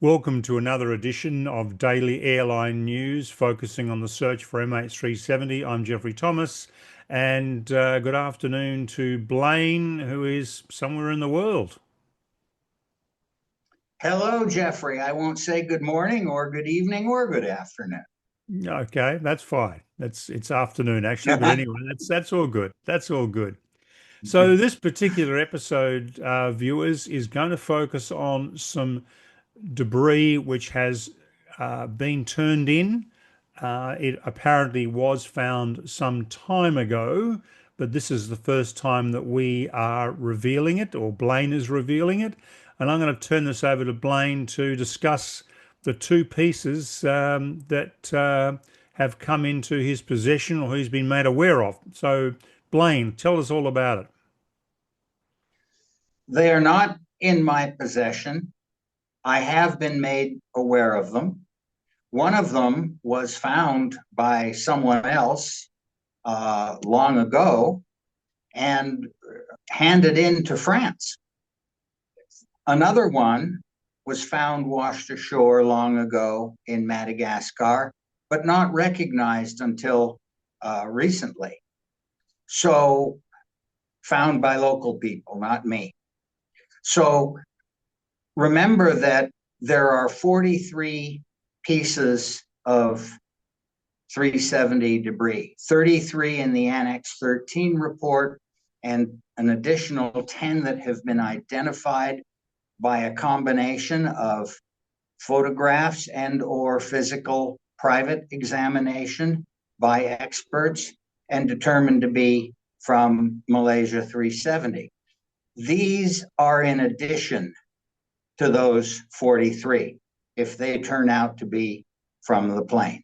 Welcome to another edition of Daily Airline News, focusing on the search for MH370. I'm Jeffrey Thomas, and good afternoon to Blaine, who is somewhere in the world. Hello, Jeffrey. I won't say good morning or good evening or good afternoon. Okay, that's fine. It's afternoon actually, but anyway, that's all good. That's all good. So this particular episode, viewers, is going to focus on some debris which has been turned in. It apparently was found some time ago, but this is the first time that we are revealing it, or Blaine is revealing it. And I'm going to turn this over to Blaine to discuss the two pieces that have come into his possession or he's been made aware of. So, Blaine, tell us all about it. They are not in my possession. I have been made aware of them. One of them was found by someone else long ago and handed in to France. Another one was found washed ashore long ago in Madagascar, but not recognized until recently. So, found by local people, not me. So remember that there are 43 pieces of 370 debris, 33 in the Annex 13 report, and an additional 10 that have been identified by a combination of photographs and or physical private examination by experts and determined to be from Malaysia 370. These are in addition to those 43 if they turn out to be from the plane.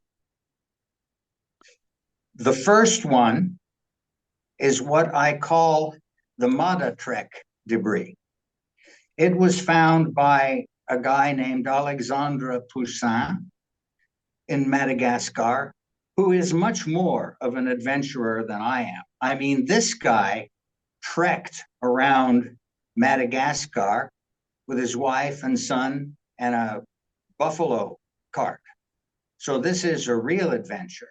The first one is what I call the Matrek debris. It was found by a guy named Alexandre Poussin in Madagascar, who is much more of an adventurer than I am. I mean, this guy trekked around Madagascar with his wife and son and a buffalo cart. So this is a real adventure.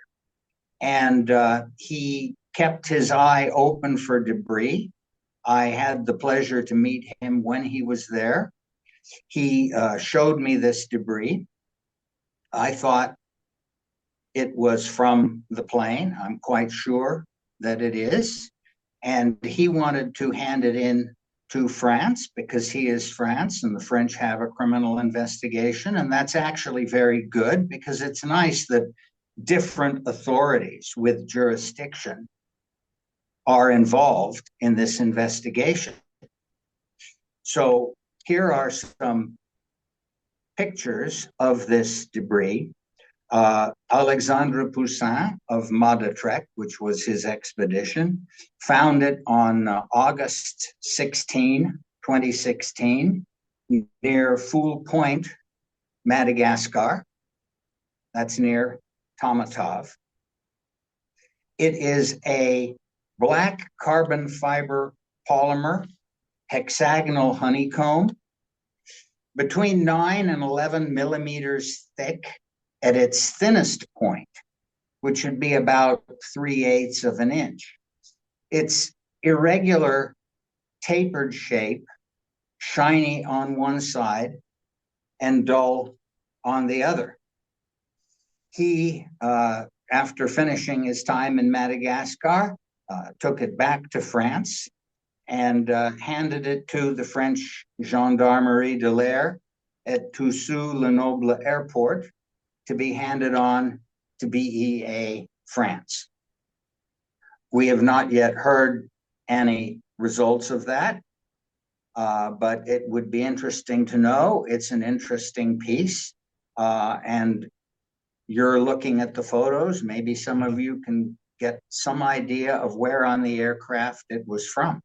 And he kept his eye open for debris. I had the pleasure to meet him when he was there. He showed me this debris. I thought it was from the plane. I'm quite sure that it is. And he wanted to hand it in to France because he is France and the French have a criminal investigation. And that's actually very good because it's nice that different authorities with jurisdiction are involved in this investigation. So here are some pictures of this debris. Alexandre Poussin of Matrek, which was his expedition, found it on August 16, 2016, near Foul Point, Madagascar. That's near Tamatave. It is a black carbon fiber polymer, hexagonal honeycomb, between 9 and 11 millimeters thick at its thinnest point, which would be about 3/8 of an inch. It's irregular, tapered shape, shiny on one side and dull on the other. He, after finishing his time in Madagascar, took it back to France and handed it to the French Gendarmerie de l'Air at Toussus-Lenoble Airport to be handed on to BEA France. We have not yet heard any results of that, but it would be interesting to know. It's an interesting piece, and you're looking at the photos. Maybe some of you can get some idea of where on the aircraft it was from.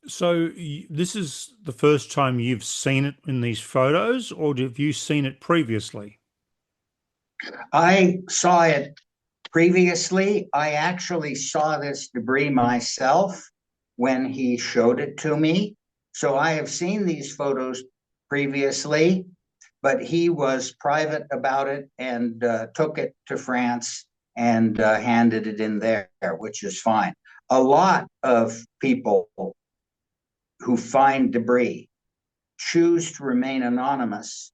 So this is the first time you've seen it in these photos, or have you seen it previously? I saw it previously. I actually saw this debris myself when he showed it to me. So I have seen these photos previously, but he was private about it and took it to France and handed it in there, which is fine. A lot of people who find debris choose to remain anonymous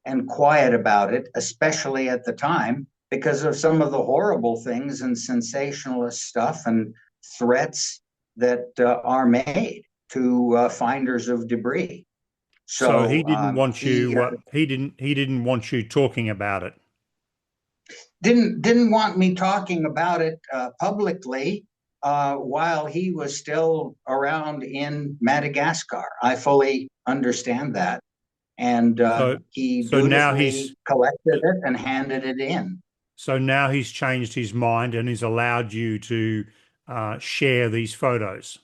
and quiet about it, especially at the time, because of some of the horrible things and sensationalist stuff and threats that are made to finders of debris. So he So didn't want you. He didn't want you talking about it. Didn't want me talking about it publicly while he was still around in Madagascar. I fully understand that, and So he so now he's dutifully collected it and handed it in. so now he's changed his mind and he's allowed you to share these photos.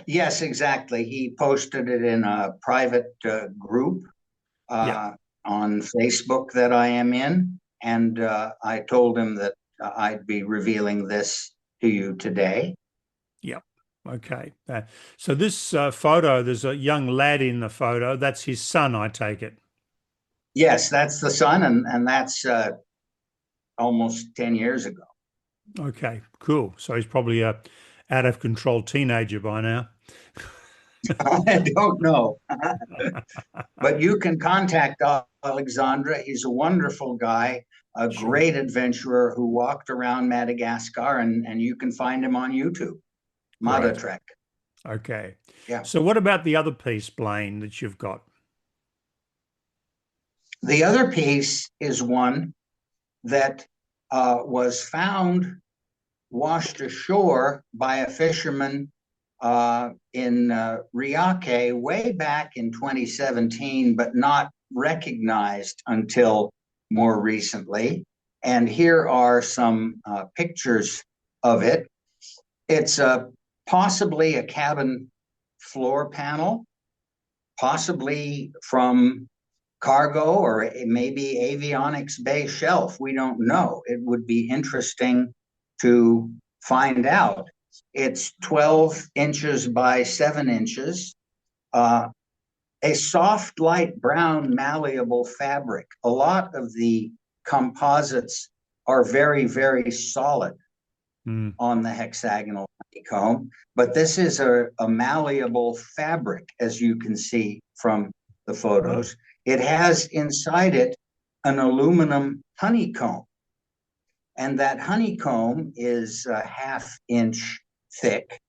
Yes, exactly. He posted it in a private group Yeah, on Facebook that I am in, and I told him that I'd be revealing this to you today. yeah. Okay. So this photo, there's a young lad in the photo. That's his son, I take it. Yes, that's the son, and that's almost 10 years ago. Okay, cool. So he's probably a out of control teenager by now. I don't know, but you can contact Alexandra. He's a wonderful guy, a Sure. great adventurer who walked around Madagascar, and you can find him on YouTube, Great. Matrek. Okay. Yeah. So what about the other piece, Blaine, that you've got? The other piece is one that was found washed ashore by a fisherman in Riyake way back in 2017, but not recognized until more recently. And here are some pictures of it. It's possibly a cabin floor panel, possibly from cargo or maybe avionics bay shelf. We don't know. It would be interesting to find out. It's 12 inches by 7 inches, a soft, light brown, malleable fabric. A lot of the composites are very, very solid Mm. on the hexagonal honeycomb, but this is a malleable fabric, as you can see from the Ah, photos. It has inside it an aluminum honeycomb, and that honeycomb is a half-inch thick.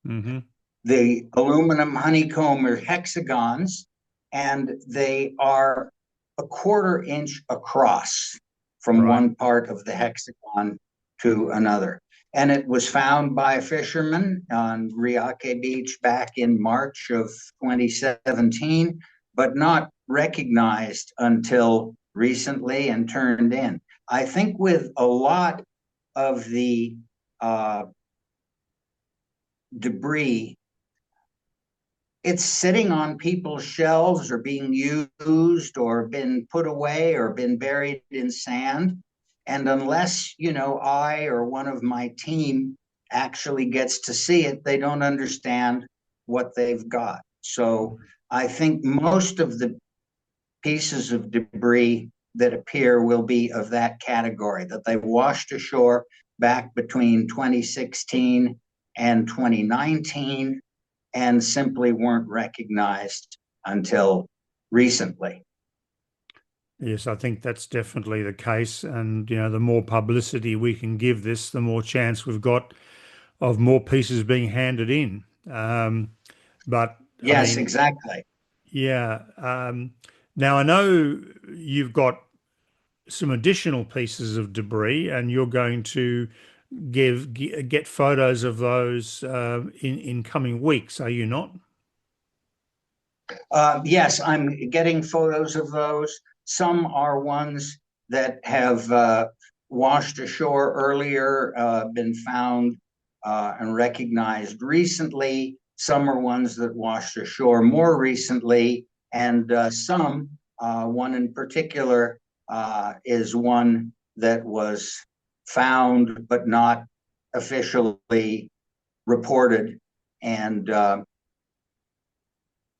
mm-hmm. The aluminum honeycomb are hexagons, and they are a quarter inch across from Right. one part of the hexagon to another. And it was found by a fisherman on Riyake Beach back in March of 2017, but not recognized until recently and turned in. I think with a lot of the debris, it's sitting on people's shelves or being used or been put away or been buried in sand. And unless, I or one of my team actually gets to see it, they don't understand what they've got. So I think most of the pieces of debris that appear will be of that category, that they washed ashore back between 2016 and 2019 and simply weren't recognized until recently. Yes, I think that's definitely the case. And, the more publicity we can give this, the more chance we've got of more pieces being handed in. But I Yes, mean, exactly. yeah. Now I know you've got some additional pieces of debris, and you're going to get photos of those in coming weeks, are you not? Yes, I'm getting photos of those. Some are ones that have washed ashore earlier, been found and recognized recently. Some are ones that washed ashore more recently, and some, one in particular, is one that was found but not officially reported and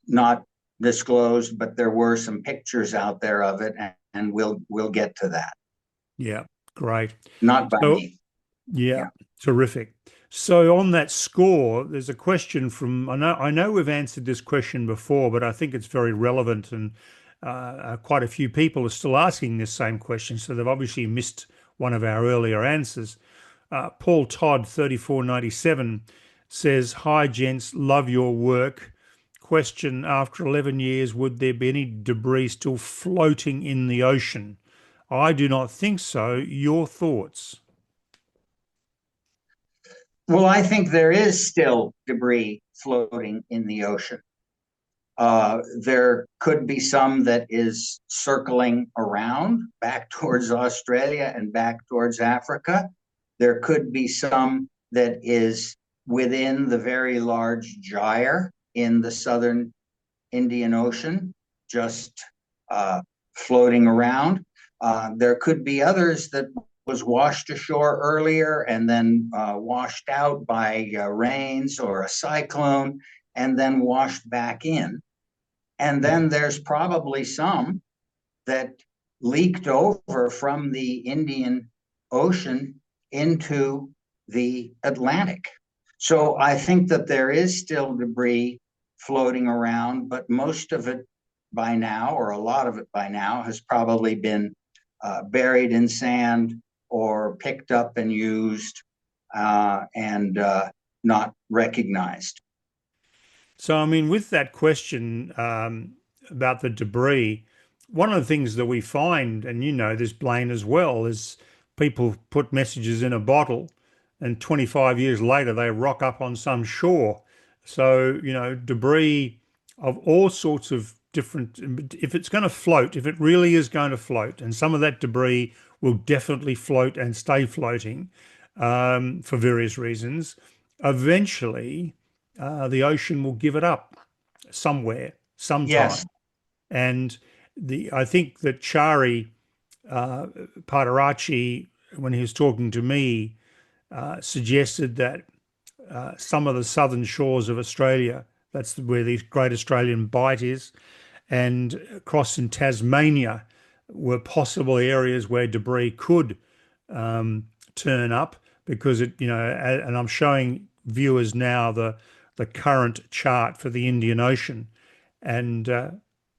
not disclosed, but there were some pictures out there of it, and we'll get to that. Yeah, great. Not by So, me. yeah, Yeah. terrific. So on that score, there's a question from, I know we've answered this question before, but I think it's very relevant, and quite a few people are still asking this same question, so they've obviously missed one of our earlier answers. Paul Todd, 3497, says, "Hi, gents, love your work. Question, after 11 years, would there be any debris still floating in the ocean? I do not think so. Your thoughts?" Well, I think there is still debris floating in the ocean. There could be some that is circling around back towards Australia and back towards Africa. There could be some that is within the very large gyre in the southern Indian Ocean, just floating around. There could be others that was washed ashore earlier and then washed out by rains or a cyclone and then washed back in. And then there's probably some that leaked over from the Indian Ocean into the Atlantic. So I think that there is still debris floating around, but most of it by now, or a lot of it by now, has probably been buried in sand or picked up and used and not recognized. So, I mean, with that question about the debris, one of the things that we find, and you know this, Blaine, as well, is people put messages in a bottle and 25 years later they rock up on some shore. So, you know, debris of all sorts of different, if it's going to float, if it really is going to float, and some of that debris will definitely float and stay floating for various reasons, eventually the ocean will give it up somewhere, Yes. sometime. And I think that Chari Patarachi, when he was talking to me, suggested that some of the southern shores of Australia, that's where the Great Australian Bight is, and across in Tasmania were possible areas where debris could turn up, because it, you know, and I'm showing viewers now the current chart for the Indian Ocean, and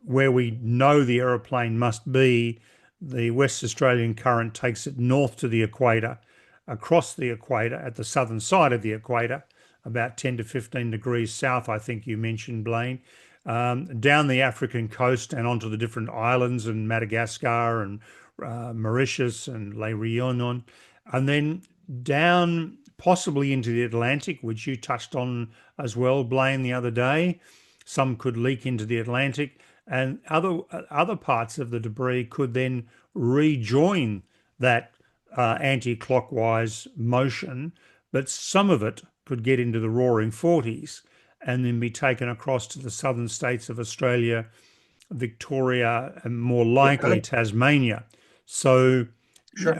where we know the aeroplane must be, the West Australian current takes it north to the equator, across the equator at the southern side of the equator, about 10 to 15 degrees south, I think you mentioned, Blaine, down the African coast and onto the different islands and Madagascar and Mauritius and La Réunion, and then down possibly into the Atlantic, which you touched on as well, Blaine, the other day. Some could leak into the Atlantic, and other parts of the debris could then rejoin that anti-clockwise motion, but some of it could get into the roaring 40s and then be taken across to the southern states of Australia, Victoria, and more It likely could. Tasmania. So Sure.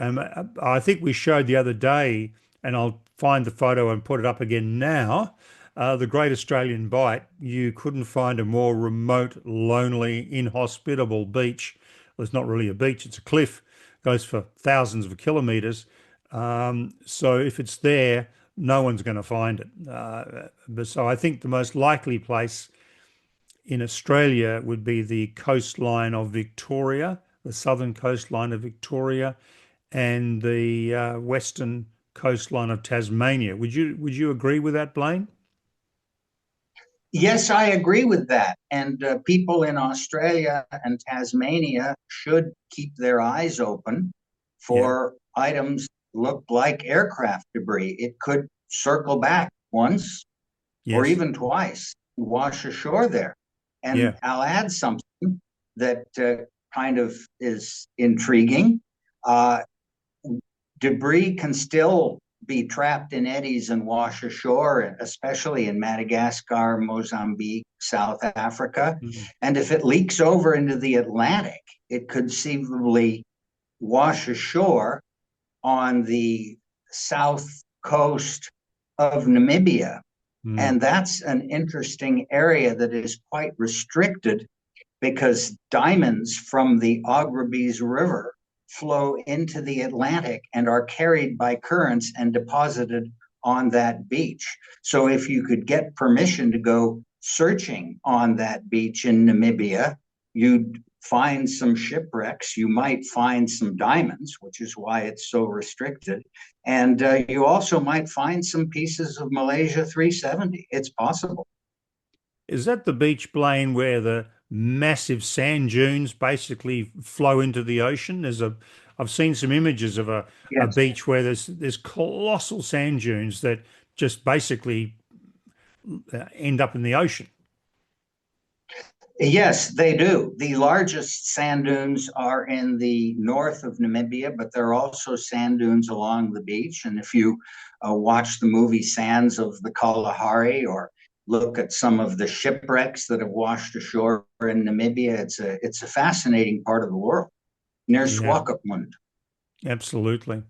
I think we showed the other day, and I'll find the photo and put it up again now. The Great Australian Bight, you couldn't find a more remote, lonely, inhospitable beach. Well, it's not really a beach, it's a cliff. It goes for thousands of kilometres. So if it's there, no one's going to find it. But so I think the most likely place in Australia would be the coastline of Victoria, the southern coastline of Victoria, and the western coastline of Tasmania. Would you agree with that, Blaine? Yes, I agree with that. And people in Australia and Tasmania should keep their eyes open Yeah. for items look like aircraft debris. It could circle back once or Yes. even twice, wash ashore there. And Yeah. I'll add something that kind of is intriguing. Uh, Debris can still be trapped in eddies and wash ashore, especially in Madagascar, Mozambique, South Africa. Mhm. And if it leaks over into the Atlantic, it could conceivably wash ashore on the south coast of Namibia. And that's an interesting area that is quite restricted because diamonds from the Agrebis River flow into the Atlantic and are carried by currents and deposited on that beach. So if you could get permission to go searching on that beach in Namibia, you'd find some shipwrecks, you might find some diamonds, which is why it's so restricted. And you also might find some pieces of Malaysia 370. It's possible. Is that the beach, Blaine, where the massive sand dunes basically flow into the ocean? I've seen some images of a Yes. beach where there's colossal sand dunes that just basically end up in the ocean. Yes, they do. The largest sand dunes are in the north of Namibia, but there are also sand dunes along the beach. And if you watch the movie Sands of the Kalahari or look at some of the shipwrecks that have washed ashore in Namibia, it's a fascinating part of the world near Yeah, Swakopmund. absolutely.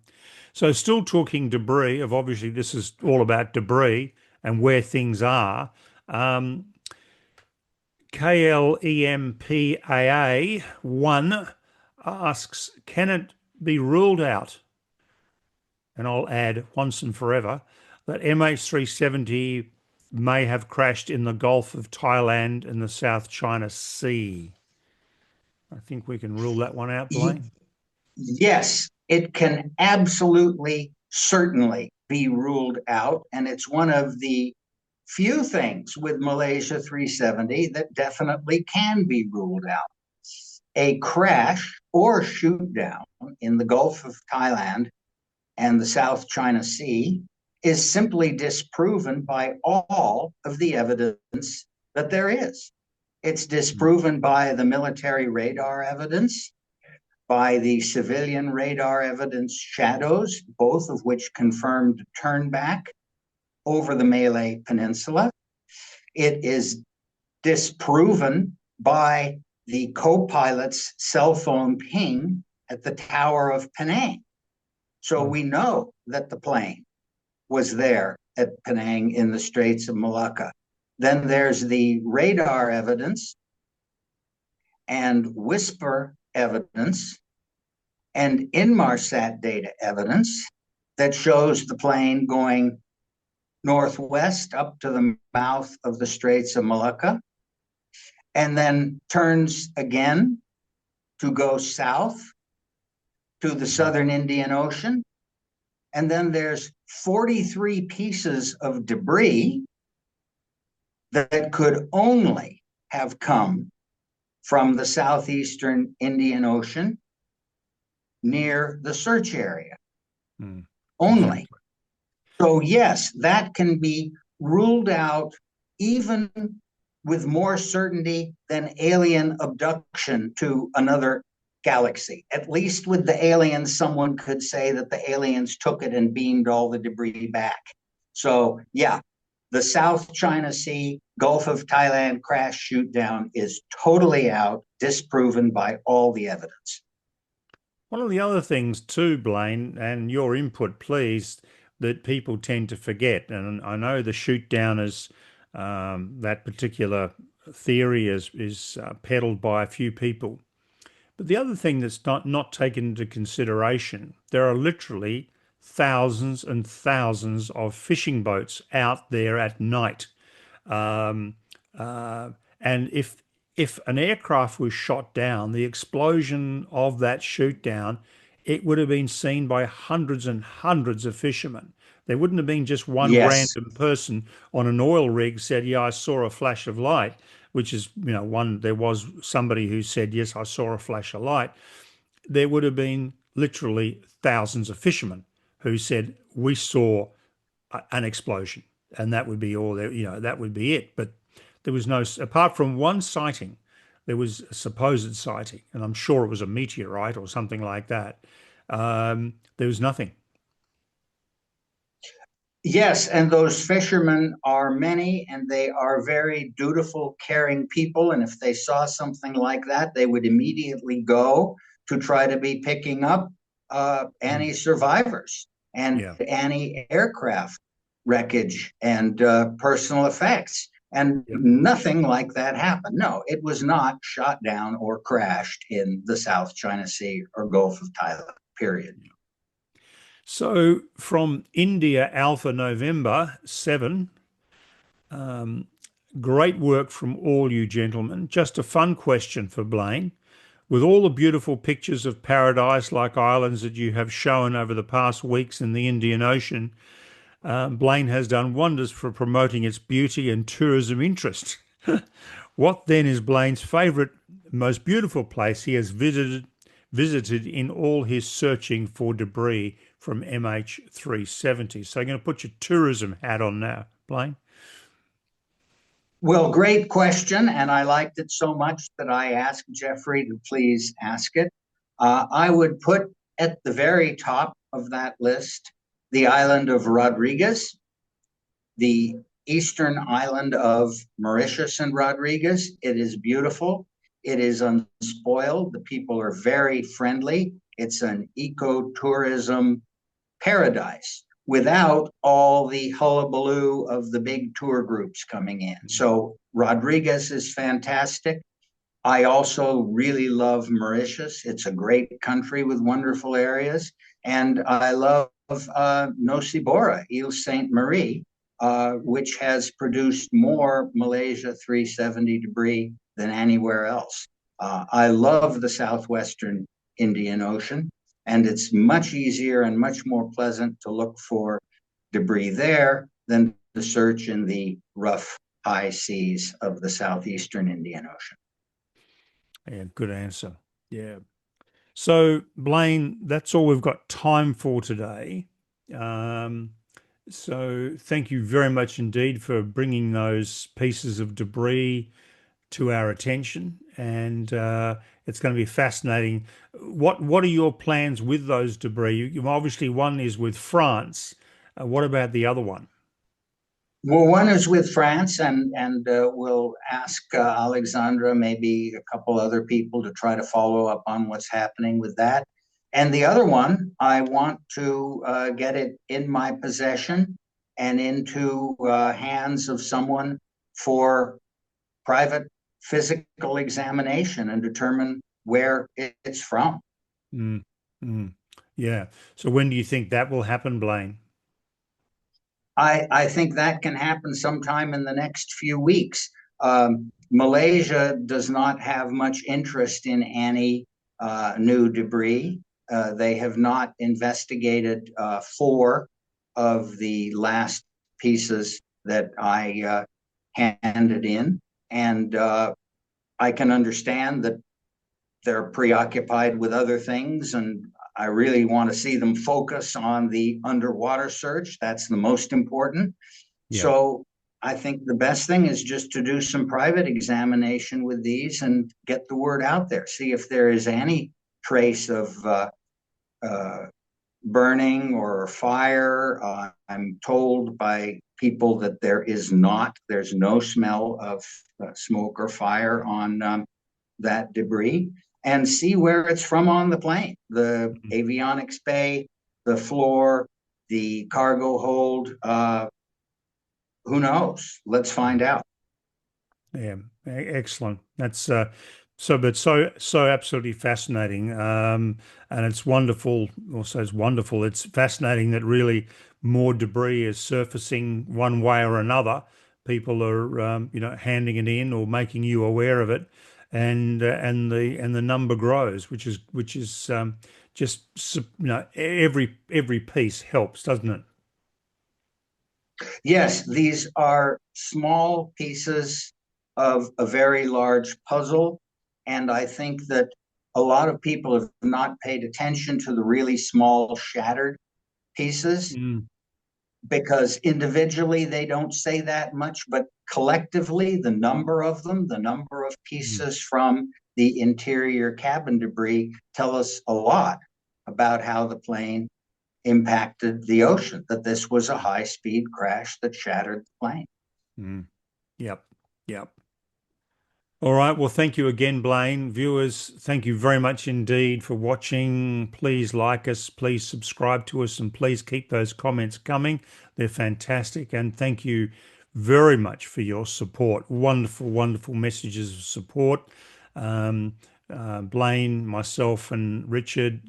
So still talking debris, of obviously this is all about debris and where things are. Um, KLEMPAA 1 asks, can it be ruled out, and I'll add once and forever, that MH370 may have crashed in the Gulf of Thailand and the South China Sea? I think we can rule that one out, Blaine. Yes, it can absolutely, certainly be ruled out. And it's one of the few things with Malaysia 370 that definitely can be ruled out. A crash or shoot down in the Gulf of Thailand and the South China Sea is simply disproven by all of the evidence that there is. It's disproven by the military radar evidence, by the civilian radar evidence shadows, both of which confirmed turnback over the Malay Peninsula. It is disproven by the co-pilot's cell phone ping at the Tower of Penang. So we know that the plane was there at Penang in the Straits of Malacca. Then there's the radar evidence and whisper evidence and Inmarsat data evidence that shows the plane going northwest up to the mouth of the Straits of Malacca and then turns again to go south to the southern Indian Ocean. And then there's 43 pieces of debris that could only have come from the southeastern Indian Ocean near the search area. Only. Exactly. So, yes, that can be ruled out even with more certainty than alien abduction to another galaxy. At least with the aliens, someone could say that the aliens took it and beamed all the debris back. So, yeah, the South China Sea, Gulf of Thailand crash shoot down is totally out, disproven by all the evidence. One of the other things too, Blaine, and your input, please, that people tend to forget, and I know the shoot down is that particular theory is peddled by a few people. But the other thing that's not taken into consideration, there are literally thousands and thousands of fishing boats out there at night. Um, and if an aircraft was shot down, the explosion of that shoot down, it would have been seen by hundreds and hundreds of fishermen. There wouldn't have been just one Yes. random person on an oil rig said, "Yeah, I saw a flash of light," which is, one, there was somebody who said, "Yes, I saw a flash of light." There would have been literally thousands of fishermen who said, "We saw an explosion," and that would be all there, that would be it. But there was no, apart from one sighting, there was a supposed sighting, and I'm sure it was a meteorite or something like that. There was nothing. Yes, and those fishermen are many and they are very dutiful, caring people. And if they saw something like that, they would immediately go to try to be picking up any survivors and Yeah. any aircraft wreckage and personal effects. And Yep. nothing like that happened. No, it was not shot down or crashed in the South China Sea or Gulf of Thailand, period. So from India Alpha November 7, um, great work from all you gentlemen. Just a fun question for Blaine. With all the beautiful pictures of paradise-like islands that you have shown over the past weeks in the Indian Ocean, Blaine has done wonders for promoting its beauty and tourism interest. What then is Blaine's favourite, most beautiful place he has visited in all his searching for debris from MH370? So I'm going to put your tourism hat on now, Blaine. Well, great question. And I liked it so much that I asked Jeffrey to please ask it. I would put at the very top of that list the island of Rodriguez, the eastern island of Mauritius and Rodriguez. It is beautiful. It is unspoiled. The people are very friendly. It's an ecotourism paradise without all the hullabaloo of the big tour groups coming in. So Rodriguez is fantastic. I also really love Mauritius. It's a great country with wonderful areas. And I love Nosy Bora, Ile Sainte Marie, which has produced more Malaysia 370 debris than anywhere else. I love the southwestern Indian Ocean, and it's much easier and much more pleasant to look for debris there than to search in the rough high seas of the southeastern Indian Ocean. Yeah, good answer. Yeah. So, Blaine, that's all we've got time for today. Um, so, thank you very much indeed for bringing those pieces of debris to our attention, and it's going to be fascinating. What are your plans with those debris? Obviously, one is with France. What about the other one? Well, one is with France, and we'll ask Alexandra, maybe a couple other people, to try to follow up on what's happening with that. And the other one, I want to get it in my possession and into hands of someone for private physical examination and determine where it's from. Mm, mm. Yeah. So when do you think that will happen, Blaine? I think that can happen sometime in the next few weeks. Malaysia does not have much interest in any new debris. They have not investigated four of the last pieces that I handed in. And I can understand that they're preoccupied with other things, and I really want to see them focus on the underwater search. That's the most important. Yeah. So I think the best thing is just to do some private examination with these and get the word out there. See if there is any trace of burning or fire. I'm told by people that there is not. There's no smell of smoke or fire on that debris, and see where it's from on the plane, the avionics bay, the floor, the cargo hold. Who knows? Let's find out. Yeah, excellent. That's so absolutely fascinating. And it's wonderful. Also, it's wonderful. It's fascinating that really more debris is surfacing one way or another. People are, handing it in or making you aware of it, and the number grows, which is just every piece helps, doesn't it? Yes, these are small pieces of a very large puzzle. And I think that a lot of people have not paid attention to the really small shattered pieces Mm, because individually they don't say that much, but collectively, the number of them, the number of mm, pieces from the interior cabin debris tell us a lot about how the plane impacted the ocean, that this was a high speed crash that shattered the plane. mm. Yep. Yep. All right. Well, thank you again, Blaine. Viewers, thank you very much indeed for watching. Please like us, please subscribe to us, and please keep those comments coming. They're fantastic. And thank you very much for your support. Wonderful, wonderful messages of support. Um, Blaine, myself, and Richard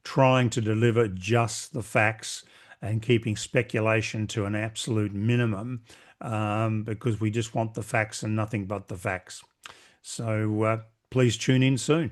trying to deliver just the facts and keeping speculation to an absolute minimum because we just want the facts and nothing but the facts. So please tune in soon.